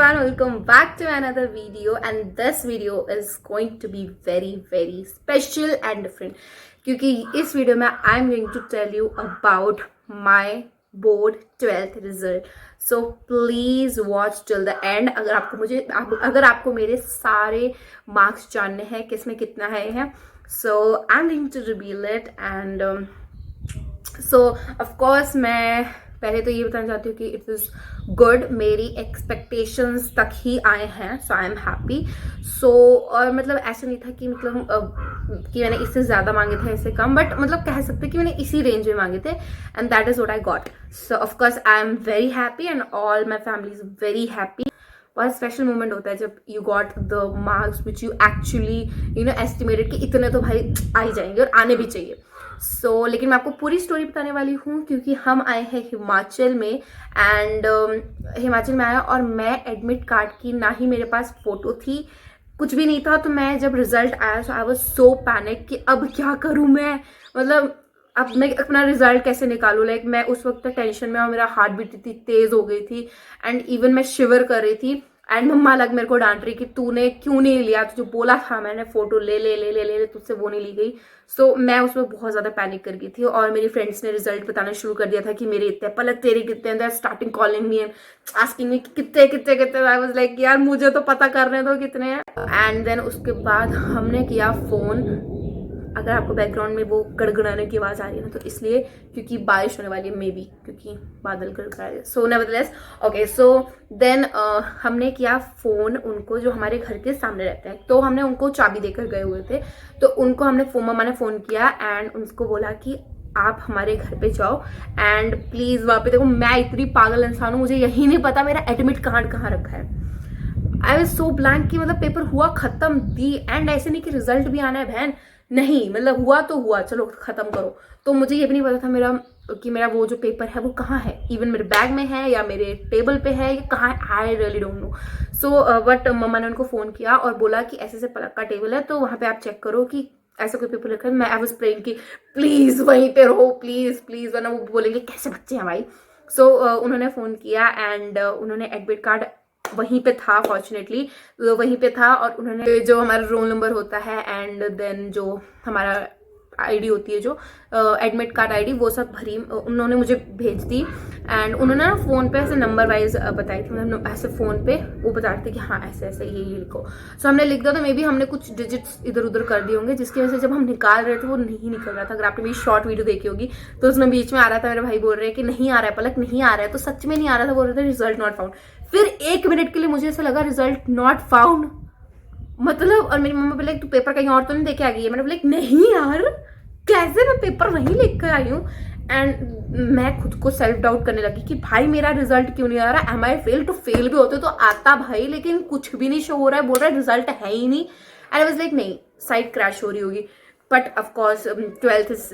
everyone, welcome back to another video and this video is going to be very special and different क्योंकि इस video में I am going to tell you about my board 12th result. So please watch till the end. अगर आपको मेरे सारे marks जानने हैं किसमें कितना है so I'm going to reveal it and so of course मैं पहले तो ये बताना चाहती हूँ कि इट इज़ गुड, मेरी एक्सपेक्टेशंस तक ही आए हैं, सो आई एम हैप्पी. सो और मतलब ऐसा नहीं था कि कि मैंने इससे ज़्यादा मांगे थे इससे कम, बट मतलब कह सकते कि मैंने इसी रेंज में मांगे थे and that is what I got. So of course I am very happy and all my family is very happy. बहुत स्पेशल मोमेंट होता है जब you got the marks which you actually estimated कि इतने तो भाई आ ही जाएंगे और आने भी चाहिए. सो लेकिन मैं आपको पूरी स्टोरी बताने वाली हूँ क्योंकि हम आए हैं हिमाचल में एंड हिमाचल में आया और मैं एडमिट कार्ड की ना ही मेरे पास फोटो थी, कुछ भी नहीं था. तो मैं जब रिजल्ट आया सो आई वाज सो पैनिक कि अब क्या करूँ मैं, मतलब अब मैं अपना रिजल्ट कैसे निकालूँ. लाइक मैं उस वक्त टेंशन में और मेरा हार्ट बीट इतनी तेज हो गई थी एंड इवन मैं शिवर कर रही थी एंड मम्मा अलग मेरे को डांट रही कि तूने क्यों नहीं लिया, तुझे बोला था मैंने फोटो ले ले ले ले ले, ले तुझसे वो नहीं ली गई. सो मैं उसमें बहुत ज़्यादा पैनिक कर गई थी और मेरी फ्रेंड्स ने रिजल्ट बताना शुरू कर दिया था कि मेरे इतने, पलक तेरे कितने, दे starting calling me and asking me कितने कितने कितने. आई वाज लाइक यार मुझे तो पता करने दो कितने हैं. एंड देन उसके बाद हमने किया फ़ोन. अगर आपको बैकग्राउंड में वो गड़गड़ाने की आवाज़ आ रही है ना तो इसलिए क्योंकि बारिश होने वाली है, मे बी क्योंकि बादल गड़गड़ा रहे. सो नेवरदलेस ओके. सो देन हमने किया फ़ोन उनको जो हमारे घर के सामने रहते हैं, तो हमने उनको चाबी देकर गए हुए थे. तो उनको मम्मा ने फ़ोन किया एंड उनको बोला कि आप हमारे घर पे जाओ एंड प्लीज़ वहाँ पे देखो. मैं इतनी पागल इंसान हूँ, मुझे यही नहीं पता मेरा एडमिट कार्ड कहाँ रखा है. आई वाज सो ब्लैंक कि मतलब पेपर हुआ ख़त्म दी एंड ऐसे नहीं कि रिजल्ट भी आना है बहन, नहीं मतलब हुआ तो हुआ, चलो खत्म करो. तो मुझे ये भी नहीं पता था मेरा वो जो पेपर है वो कहाँ है, इवन मेरे बैग में है या मेरे टेबल पे है या कहाँ है, I really don't know. So but मम्मा ने उनको फ़ोन किया और बोला कि ऐसे से पलक का टेबल है तो वहाँ पे आप चेक करो कि ऐसा कोई पेपर लिखा है. मैं आई वाज प्रेइंग कि प्लीज़ वहीं पे रहो, प्लीज़ प्लीज़, वरना वो बोलेंगे कैसे बच्चे हैं भाई. सो उन्होंने फ़ोन किया एंड उन्होंने एडमिट कार्ड वहीं पे था, फॉर्चुनेटली वहीं पे था. और उन्होंने जो हमारा रोल नंबर होता है एंड देन जो हमारा आईडी होती है, जो एडमिट कार्ड आईडी, वो सब भरी उन्होंने मुझे भेज दी. एंड उन्होंने ना फ़ोन पे ऐसे नंबर वाइज बताई थी, मतलब ऐसे फ़ोन पे वो बता रहे थे कि हाँ ऐसे ऐसे ये लिखो. सो हमने लिख दिया. तो मे बी हमने कुछ डिजिट्स इधर उधर कर दिए होंगे जिसकी वजह से जब हम निकाल रहे थे वो नहीं निकल रहा था. अगर आपने मेरी शॉर्ट वीडियो देखी होगी तो उसमें बीच में आ रहा था, मेरे भाई बोल रहे हैं कि नहीं आ रहा है पलक, नहीं आ रहा है. तो सच में नहीं आ रहा था, बोल रहे थे रिजल्ट नॉट फाउंड. फिर 1 मिनट के लिए मुझे ऐसा लगा रिजल्ट नॉट फाउंड मतलब, और मेरी मम्मा बोले तू पेपर कहीं और तो नहीं देके आ गई है. मैंने बोला नहीं यार कैसे मैं पेपर वहीं लेकर कर आई हूँ. एंड मैं खुद को सेल्फ डाउट करने लगी कि भाई मेरा रिजल्ट क्यों नहीं आ रहा, एम आई फेल. तो फेल भी होते तो आता भाई, लेकिन कुछ भी नहीं शो हो रहा है, बोल रहा है रिजल्ट है ही नहीं. एंड आई वाज लाइक नहीं साइट क्रैश हो रही होगी. But of course 12th is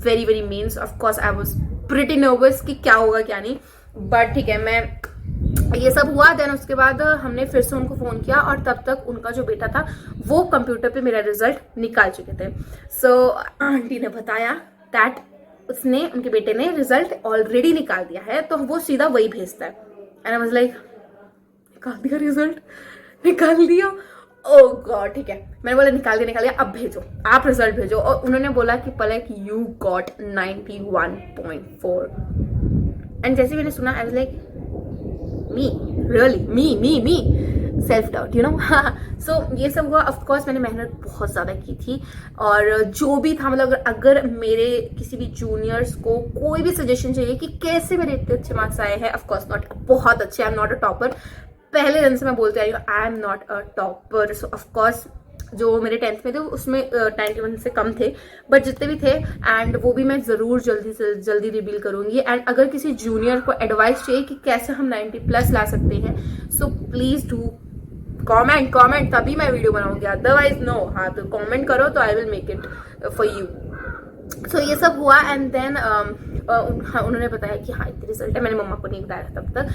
very means of course I was pretty nervous कि क्या होगा क्या नहीं. बट ठीक है, मैं ये सब हुआ. देन उसके बाद हमने फिर से उनको फ़ोन किया और तब तक उनका जो बेटा था वो कंप्यूटर पे मेरा रिजल्ट निकाल चुके थे. सो आंटी ने बताया दैट उनके बेटे ने रिजल्ट ऑलरेडी निकाल दिया है तो वो सीधा वही भेजता है. एंड आई वाज लाइक निकाल दिया रिजल्ट, निकाल दिया, ओह गॉड. ठीक है, मैंने बोला निकाल दिया, अब भेजो, आप रिजल्ट भेजो. और उन्होंने बोला कि पलक यू गॉट 91.4. एंड जैसे मैंने सुना आई was like me really me self doubt so ये सब हुआ. ऑफकोर्स मैंने मेहनत बहुत ज़्यादा की थी और जो भी था मतलब अगर मेरे किसी भी जूनियर्स को कोई भी सजेशन चाहिए कि कैसे मेरे इतने अच्छे मार्क्स आए हैं, ऑफकोर्स नॉट बहुत अच्छे, आई एम नॉट अ टॉपर. पहले दिन से मैं बोलते आई हूँ आई am not a topper. So of course जो मेरे 10th में थे उसमें 91 से कम थे, बट जितने भी थे एंड वो भी मैं ज़रूर जल्दी से जल्दी रिवील करूँगी. एंड अगर किसी जूनियर को एडवाइस चाहिए कि कैसे हम 90+ ला सकते हैं सो प्लीज़ डू कमेंट तभी मैं वीडियो बनाऊंगी, अदरवाइज नो. हाँ तो कमेंट करो तो I will make it for you. So ये सब हुआ एंड देन उन्होंने बताया कि हाँ इतने रिजल्ट है. मैंने मम्मा को नहीं बताया तब तक.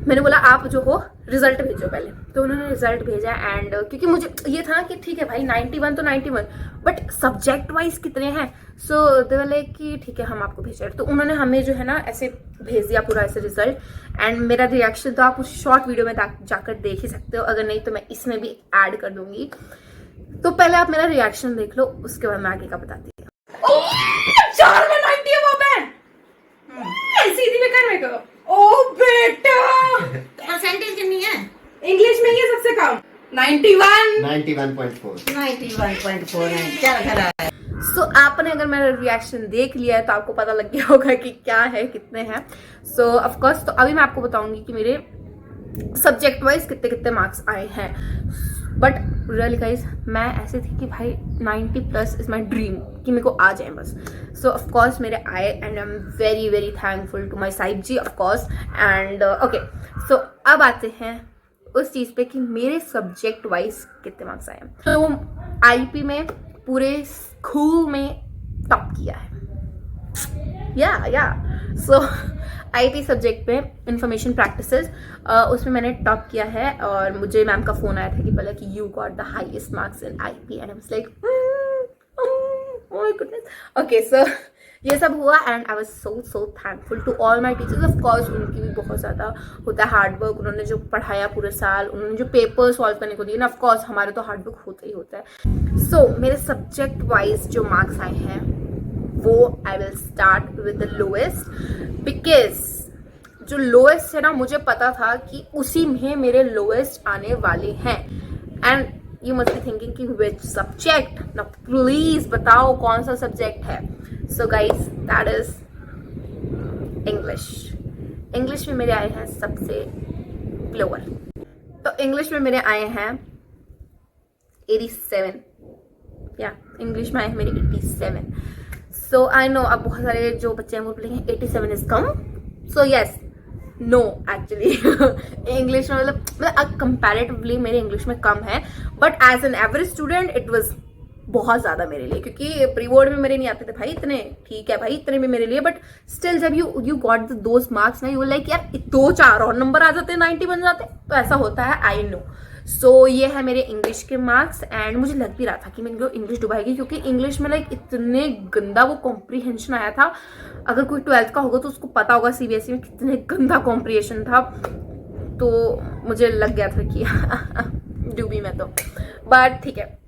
मैंने बोला आप जो हो रिजल्ट भेजो पहले, तो उन्होंने रिजल्ट भेजा। एंड क्योंकि मुझे ये था कि ठीक है भाई 91 तो 91, बट सब्जेक्ट वाइज कितने हैं, सो दे वाले कि ठीक है हम आपको भेज रहे। तो उन्होंने हमें जो है ना ऐसे भेज दिया पूरा ऐसे रिजल्ट। एंड मेरा रिएक्शन तो आप उस शॉर्ट वीडियो में जाकर देख ही सकते हो, अगर नहीं तो मैं इसमें भी ऐड कर दूंगी। तो पहले आप मेरा रिएक्शन देख लो, उसके बाद मैं आगे का बताती हूँ। 4 में 90 है वो बहन, सीधी में कर मेरे को। ओ बेटा परसेंटेज कितनी है? इंग्लिश में ये सबसे कम 91 91.4 है। क्या रखा है? सो आपने अगर मेरा रिएक्शन देख लिया है तो आपको पता लग गया होगा कि क्या है कितने हैं। सो ऑफ कोर्स तो अभी मैं आपको बताऊंगी कि मेरे सब्जेक्ट वाइज कितने कितने मार्क्स आए हैं। बट रियली गाइज मैं ऐसे थी कि भाई 90 प्लस इज माई ड्रीम कि मेरे को आ जाए बस। सो ऑफ कोर्स मेरे आए and I am very very thankful to my Sahib ji of course. And okay, so अब आते हैं उस चीज़ पे कि मेरे सब्जेक्ट वाइज कितने मार्क्स आए हैं। तो आईपी में पूरे स्कूल में टॉप किया है, या सो आईटी सब्जेक्ट पे इंफॉर्मेशन प्रैक्टिसेस, उसमें मैंने टॉप किया है। और मुझे मैम का फोन आया था कि बोला कि you got the highest marks in IP and I was like oh my goodness. Okay, so ये सब हुआ and I was so thankful to all my teachers. Of course उनकी भी बहुत ज़्यादा होता है हार्डवर्क, उन्होंने जो पढ़ाया पूरे साल, उन्होंने जो पेपर सॉल्व करने को दिए ना, ऑफ कोर्स हमारे तो हार्डवर्क होता ही होता है। सो मेरे सब्जेक्ट वाइज जो मार्क्स आए हैं वो I will start with the lowest, because जो लोएस्ट है ना मुझे पता था कि उसी में मेरे लोएस्ट आने वाले हैं। And you must be thinking कि विच सब्जेक्ट, ना प्लीज बताओ कौन सा सब्जेक्ट है। So guys that is English. English में मेरे आए हैं सबसे लोअर, तो इंग्लिश में मेरे आए हैं 87, या इंग्लिश में आए हैं मेरे 87। सो आई नो अब बहुत सारे जो बच्चे हैं वो बोलेंगे 87 इज कम। So yes, no actually English में मतलब कंपैरेटिवली मेरे इंग्लिश में कम है, but as an average student it was बहुत ज़्यादा मेरे लिए, क्योंकि प्री बोर्ड में मेरे नहीं आते थे भाई इतने, ठीक है भाई इतने भी मेरे लिए, बट स्टिल जब यू गॉट दोज मार्क्स ना, यू लाइक यार 2-4 और नंबर आ जाते, 90 बन जाते, तो ऐसा होता है, आई नो। सो ये है मेरे इंग्लिश के मार्क्स। एंड मुझे लग भी रहा था कि मेरे इंग्लिश डुबाएगी, क्योंकि इंग्लिश में लाइक इतने गंदा वो कॉम्प्रीहेंशन आया था। अगर कोई 12th का होगा तो उसको पता होगा सीबीएसई में कितने गंदा कॉम्प्रीहेंशन था, तो मुझे लग गया था कि डूबी मैं तो, बट ठीक है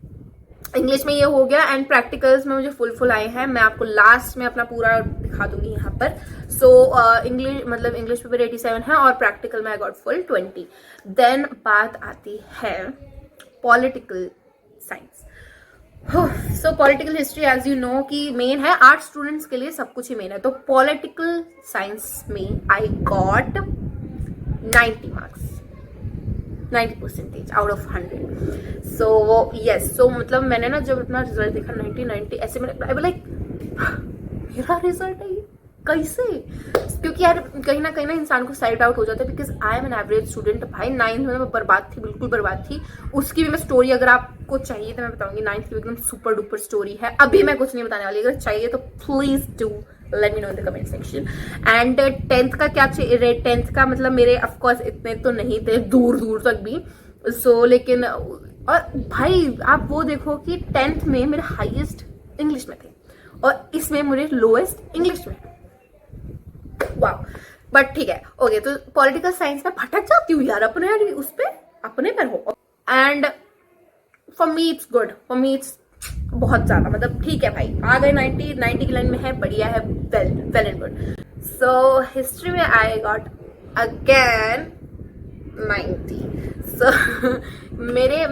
इंग्लिश में ये हो गया। एंड प्रैक्टिकल्स में मुझे फुल आए हैं, मैं आपको लास्ट में अपना पूरा दिखा दूंगी यहाँ पर। सो इंग्लिश मतलब इंग्लिश पेपर 87 है और प्रैक्टिकल में आई गॉट फुल 20। देन बात आती है political science. So political history as you know कि मेन है, आर्ट स्टूडेंट्स के लिए सब कुछ ही मेन है। तो पॉलिटिकल साइंस में I got 90 marks, 90% out of 100। So yes, so मतलब मैंने ना जब अपना रिजल्ट देखा 90 ऐसे मैंने लाइक मेरा रिजल्ट है ये कैसे, क्योंकि यार कहीं ना इंसान को साइड आउट हो जाता है, because I am N average student. भाई 9th में मैं बर्बाद थी, बिल्कुल बर्बाद थी। उसकी भी मैं स्टोरी अगर आपको चाहिए तो मैं बताऊंगी, 9th की एकदम सुपर डुपर स्टोरी है। अभी मैं कुछ नहीं बताने वाली, अगर चाहिए तो please do let me know in the comment section. And 10th का क्या चाहिए, 10th का मतलब मेरे ऑफकोर्स इतने तो नहीं थे दूर तक भी। सो लेकिन और भाई आप वो देखो कि 10th में मेरे हाईएस्ट इंग्लिश में थे और इसमें मेरे लोएस्ट इंग्लिश में। वाह, बट ठीक है ओके। तो पॉलिटिकल साइंस में भटक जाती हूँ यार अपने, यार उस पे अपने पर हो। And for me it's good, for me it's बहुत ज्यादा मतलब ठीक है भाई, आ गए 90 की लाइन में है, बढ़िया है, well and good. So history में आई गॉट अगेन 90। सो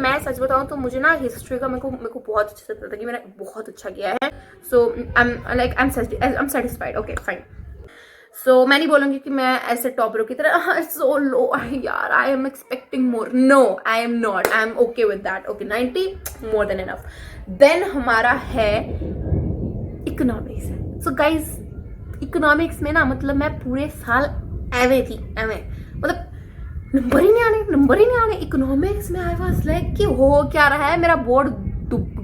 मैं सच बताऊं तो मुझे ना हिस्ट्री का मेरे को बहुत अच्छे से पता था कि मैंने बहुत अच्छा किया है। So I am satisfied, okay fine. So मैं नहीं बोलूंगी कि मैं ऐसे टॉपरों की तरह सो लो यार, I am expecting more, no I am not, I am okay with that. Okay 90 more than enough. Then हमारा है इकोनॉमिक्स। सो गाइज इकोनॉमिक्स में ना मतलब मैं पूरे साल एवे थी, मतलब नंबर ही नहीं आने इकोनॉमिक्स में। आई वाज लाइक कि हो क्या रहा है, मेरा बोर्ड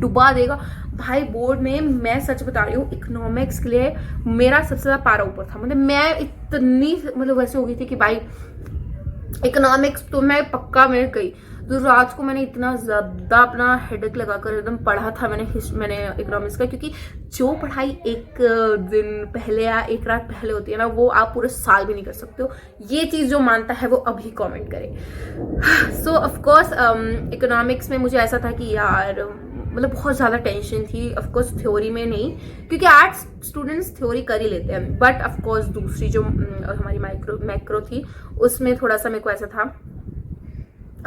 डुबा देगा भाई। बोर्ड में मैं सच बता रही हूँ इकोनॉमिक्स के लिए मेरा सबसे ज्यादा पारा ऊपर था, मतलब मैं इतनी मतलब वैसे हो गई थी कि भाई इकोनॉमिक्स तो मैं पक्का मैं गई, तो रात को मैंने इतना ज़्यादा अपना हेडेक लगाकर एकदम पढ़ा था मैंने इकोनॉमिक्स का, क्योंकि जो पढ़ाई एक दिन पहले या एक रात पहले होती है ना, वो आप पूरे साल भी नहीं कर सकते हो। ये चीज़ जो मानता है वो अभी कमेंट करे। सो ऑफकोर्स इकोनॉमिक्स में मुझे ऐसा था कि यार मतलब बहुत ज़्यादा टेंशन थी। ऑफकोर्स थ्योरी में नहीं, क्योंकि आर्ट्स स्टूडेंट्स थ्योरी कर ही लेते हैं, बट ऑफकोर्स दूसरी जो हमारी मैक्रो थी उसमें थोड़ा सा मेरे को ऐसा था,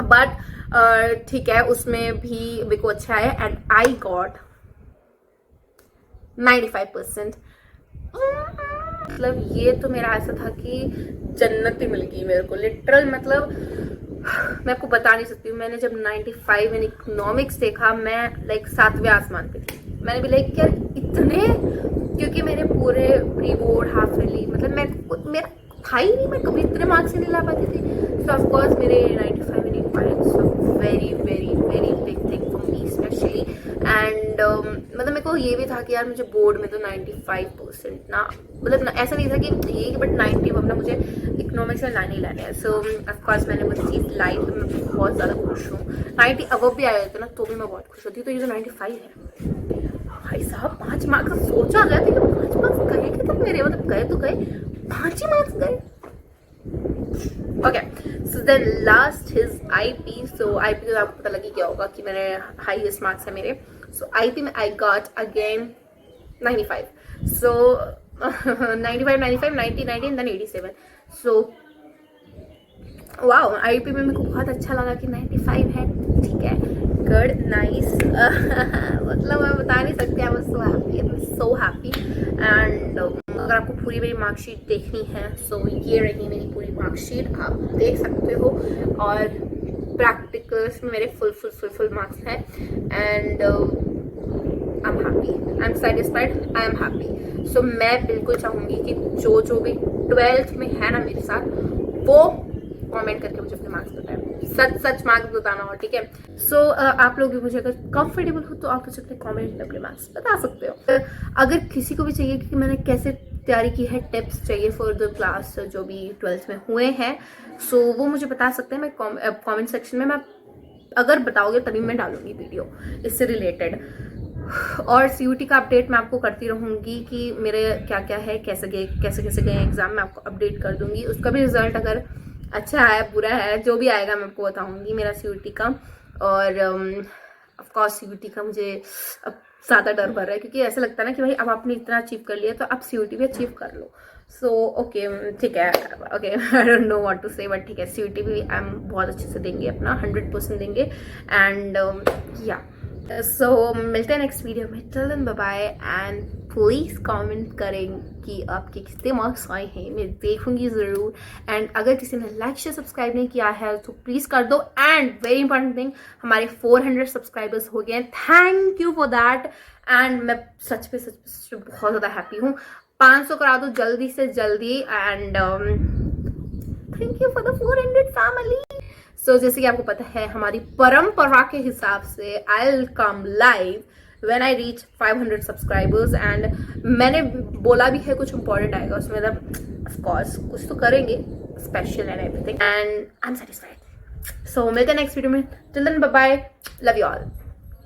बट ठीक है, उसमें भी मेरे को अच्छा है एंड आई गॉट 95%। मतलब ये तो मेरा ऐसा था कि जन्नत ही मिल गई मेरे को, लिटरल। मतलब मैं आपको बता नहीं सकती हूँ, मैंने जब 95 इन इकोनॉमिक्स देखा, मैं लाइक 7वें आसमान पे थी। मैंने भी लाइक यार इतने, क्योंकि मेरे पूरे प्री बोर्ड हाफ ईयरली मतलब मेरा था ही नहीं, मैं कभी इतने मार्क्स ही नहीं ला पाती थी। सो ऑफकोर्स मेरे 95 इन equality, so very very very big thing for me specially. And मतलब मेरे को ये भी था कि यार मुझे बोर्ड में तो 95% ना, मतलब ऐसा नहीं था कि ये, बट 90 वरना मुझे इकोनॉमिक्स में लाने ही लाने हैं। सो ऑफकोर्स मैंने वो चीज़ लाई, तो मैं बहुत ज़्यादा खुश हूँ। 90 अब भी आए होते ना तो भी मैं बहुत खुश होती हूँ। तो ये जो 95 है भाई साहब, 5 मार्क्स सोचा गया था कि 5 मार्क्स गए कि तब मेरे, मतलब गए तो गए, 5 ही मार्क्स गए। Okay, so then last is IP. So IP तो आपको पता लगी क्या होगा कि मेरे हाईएस्ट मार्क्स है मेरे। सो आईपी में I got again 95। So 95 95 90 90 and then 87। So wow, IP में मेरे को बहुत अच्छा लगा कि 95 है, ठीक है, गुड, नाइस। मतलब मैं बता नहीं सकती, आई was so happy, I was so happy. And अगर आपको पूरी मेरी मार्कशीट देखनी है, सो ये रही मेरी पूरी मार्कशीट, आप देख सकते हो। और प्रैक्टिकल्स में मेरे फुल मार्क्स हैं and I am happy, I am satisfied, I am happy. So मैं बिल्कुल चाहूँगी कि जो भी 12th में है ना मेरे साथ, वो कमेंट करके मुझे अपने मार्क्स बताएं, सच मार्क्स बताना हो, ठीक है। सो आप लोग भी मुझे अगर कंफर्टेबल हो तो आप मुझे अपने कमेंट में अपने मार्क्स बता सकते हो। अगर किसी को भी चाहिए कि मैंने कैसे तैयारी की है, टिप्स चाहिए फॉर द क्लास जो भी 12th में हुए हैं, सो वो मुझे बता सकते हैं। मैं कमेंट सेक्शन में, मैं अगर बताओगे तभी मैं डालूंगी वीडियो इससे रिलेटेड। और सीयूटी का अपडेट मैं आपको करती रहूँगी कि मेरे क्या क्या है, कैसे गए एग्जाम, मैं आपको अपडेट कर दूंगी। उसका भी रिजल्ट अगर अच्छा है बुरा है जो भी आएगा मैं आपको बताऊंगी मेरा सीयूटी का। और ऑफकोर्स सीयूटी का मुझे अब ज़्यादा डर भर रहा है, क्योंकि ऐसा लगता है ना कि भाई अब आपने इतना अचीव कर लिया तो आप सीयूटी भी अचीव कर लो। सो ओके, ठीक है, okay, I don't know what to say, but ठीक है, सीयूटी भी हम बहुत अच्छे से देंगे, अपना 100% देंगे। एंड या सो मिलते हैं नेक्स्ट वीडियो में, till then bye bye. And please comment करें कि आपके कितने मार्क्स आए हैं, मैं देखूंगी ज़रूर। एंड अगर किसी ने लाइक शेयर सब्सक्राइब नहीं किया है तो प्लीज़ कर दो। एंड वेरी इंपॉर्टेंट थिंग, हमारे 400 सब्सक्राइबर्स हो गए हैं, thank you for that. And मैं सच पे बहुत ज़्यादा हैप्पी हूँ। 500 करा दो जल्दी से जल्दी। And thank you for the 400 family. So जैसे कि आपको पता है, हमारी परंपरा के हिसाब से I will come live when I reach 500 subscribers. And मैंने बोला भी है कुछ इंपॉर्टेंट आएगा उसमें, मतलब ऑफकोर्स कुछ तो करेंगे special and everything, and I am satisfied. So मिलते हैं नेक्स्ट वीडियो में, till then bye bye, love you all.